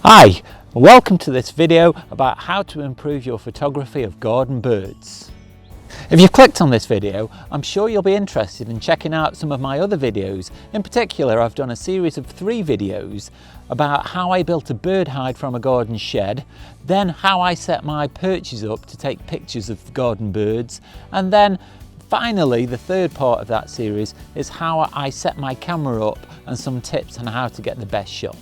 Hi, welcome to this video about how to improve your photography of garden birds. If you've clicked on this video, I'm sure you'll be interested in checking out some of my other videos. In particular, I've done a series of 3 videos about how I built a bird hide from a garden shed, then how I set my perches up to take pictures of garden birds, and then finally the third part of that series is how I set my camera up and some tips on how to get the best shot.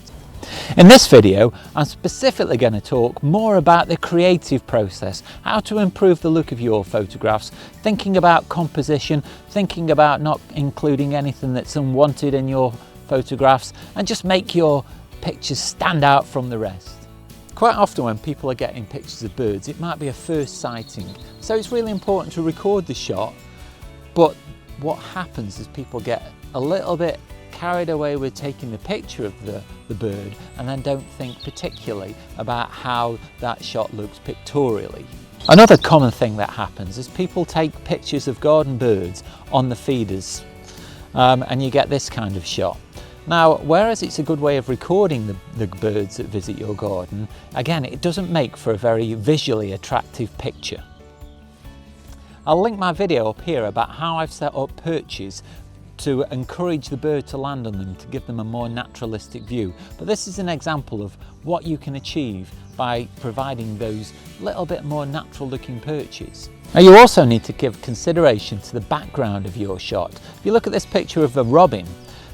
In this video, I'm specifically going to talk more about the creative process, how to improve the look of your photographs, thinking about composition, thinking about not including anything that's unwanted in your photographs, and just make your pictures stand out from the rest. Quite often when people are getting pictures of birds, it might be a first sighting, so it's really important to record the shot, but what happens is people get a little bit carried away with taking the picture of the bird and then don't think particularly about how that shot looks pictorially. Another common thing that happens is people take pictures of garden birds on the feeders and you get this kind of shot. Now, whereas it's a good way of recording the birds that visit your garden, again, it doesn't make for a very visually attractive picture. I'll link my video up here about how I've set up perches to encourage the bird to land on them, to give them a more naturalistic view. But this is an example of what you can achieve by providing those little bit more natural looking perches. Now, you also need to give consideration to the background of your shot. If you look at this picture of a robin,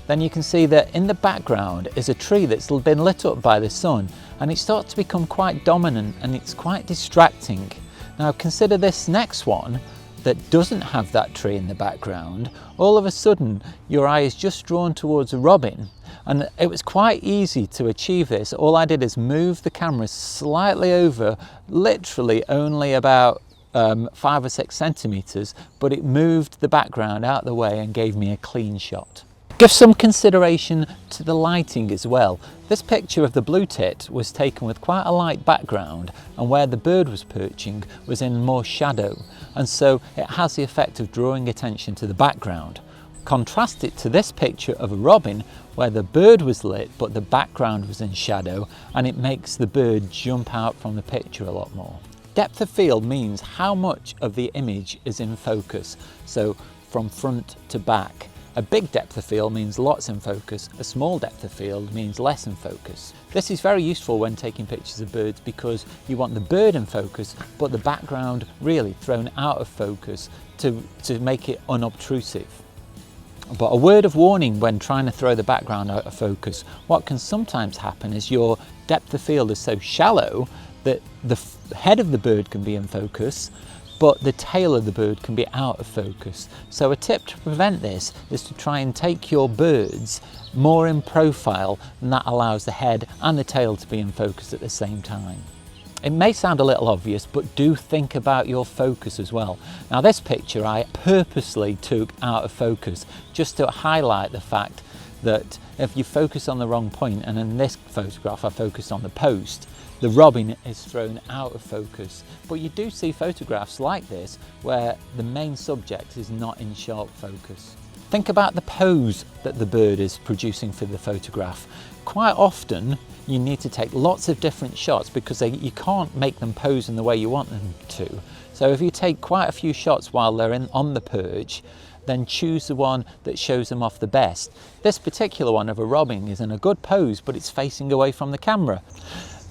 then you can see that in the background is a tree that's been lit up by the sun, and it starts to become quite dominant and it's quite distracting. Now consider this next one that doesn't have that tree in the background. All of a sudden your eye is just drawn towards a robin, and it was quite easy to achieve this. All I did is move the camera slightly over, literally only about 5 or 6 centimeters, but it moved the background out of the way and gave me a clean shot. Give some consideration to the lighting as well. This picture of the blue tit was taken with quite a light background, and where the bird was perching was in more shadow, and so it has the effect of drawing attention to the background. Contrast it to this picture of a robin where the bird was lit but the background was in shadow, and it makes the bird jump out from the picture a lot more. Depth of field means how much of the image is in focus, so from front to back. A big depth of field means lots in focus, a small depth of field means less in focus. This is very useful when taking pictures of birds because you want the bird in focus but the background really thrown out of focus to make it unobtrusive. But a word of warning when trying to throw the background out of focus, what can sometimes happen is your depth of field is so shallow that the head of the bird can be in focus, but the tail of the bird can be out of focus. So a tip to prevent this is to try and take your birds more in profile, and that allows the head and the tail to be in focus at the same time. It may sound a little obvious, but do think about your focus as well. Now this picture I purposely took out of focus just to highlight the fact that if you focus on the wrong point, and in this photograph I focused on the post, the robin is thrown out of focus. But you do see photographs like this where the main subject is not in sharp focus. Think about the pose that the bird is producing for the photograph. Quite often you need to take lots of different shots because you can't make them pose in the way you want them to. So if you take quite a few shots while they're on the perch, then choose the one that shows them off the best. This particular one of a robin is in a good pose, but it's facing away from the camera.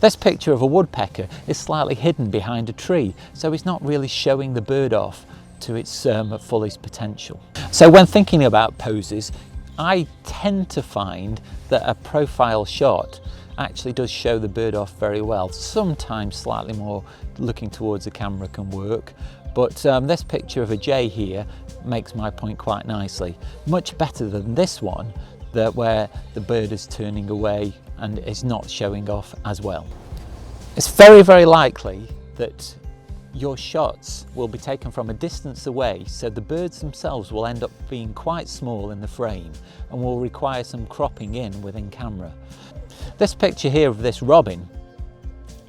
This picture of a woodpecker is slightly hidden behind a tree, so it's not really showing the bird off to its fullest potential. So when thinking about poses, I tend to find that a profile shot actually does show the bird off very well. Sometimes slightly more looking towards the camera can work, but this picture of a jay here makes my point quite nicely. Much better than this one, where the bird is turning away and is not showing off as well. It's very, very likely that your shots will be taken from a distance away, so the birds themselves will end up being quite small in the frame and will require some cropping in within camera. This picture here of this robin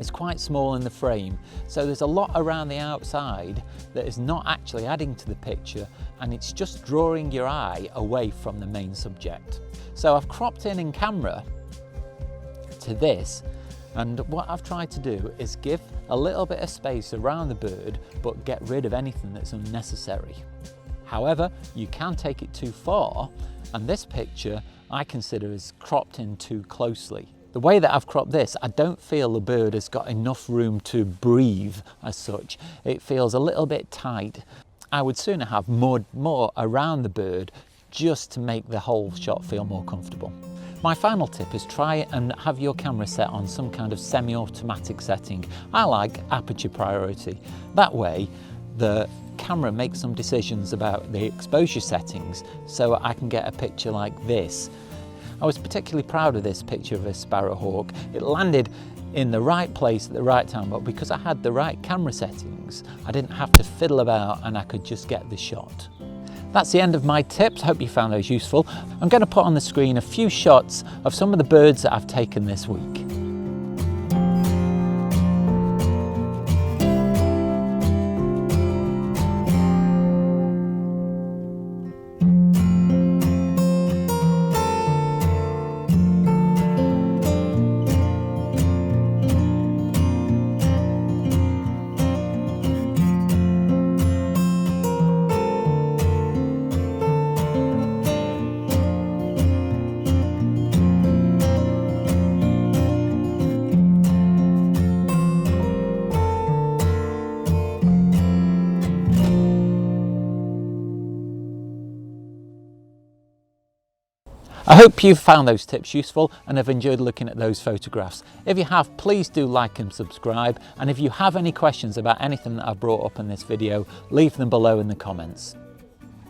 is quite small in the frame, so there's a lot around the outside that is not actually adding to the picture, and it's just drawing your eye away from the main subject. So I've cropped in camera to this, And what I've tried to do is give a little bit of space around the bird, but get rid of anything that's unnecessary. However, you can take it too far, and this picture I consider is cropped in too closely. The way that I've cropped this, I don't feel the bird has got enough room to breathe as such. It feels a little bit tight. I would sooner have more around the bird just to make the whole shot feel more comfortable. My final tip is try and have your camera set on some kind of semi-automatic setting. I like aperture priority. That way, the camera makes some decisions about the exposure settings so I can get a picture like this. I was particularly proud of this picture of a sparrowhawk. It landed in the right place at the right time, but because I had the right camera settings, I didn't have to fiddle about and I could just get the shot. That's the end of my tips. Hope you found those useful. I'm going to put on the screen a few shots of some of the birds that I've taken this week. I hope you've found those tips useful and have enjoyed looking at those photographs. If you have, please do like and subscribe, and if you have any questions about anything that I've brought up in this video, leave them below in the comments.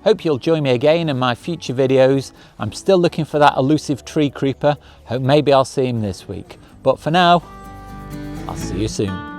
Hope you'll join me again in my future videos. I'm still looking for that elusive tree creeper. Hope maybe I'll see him this week. But for now, I'll see you soon.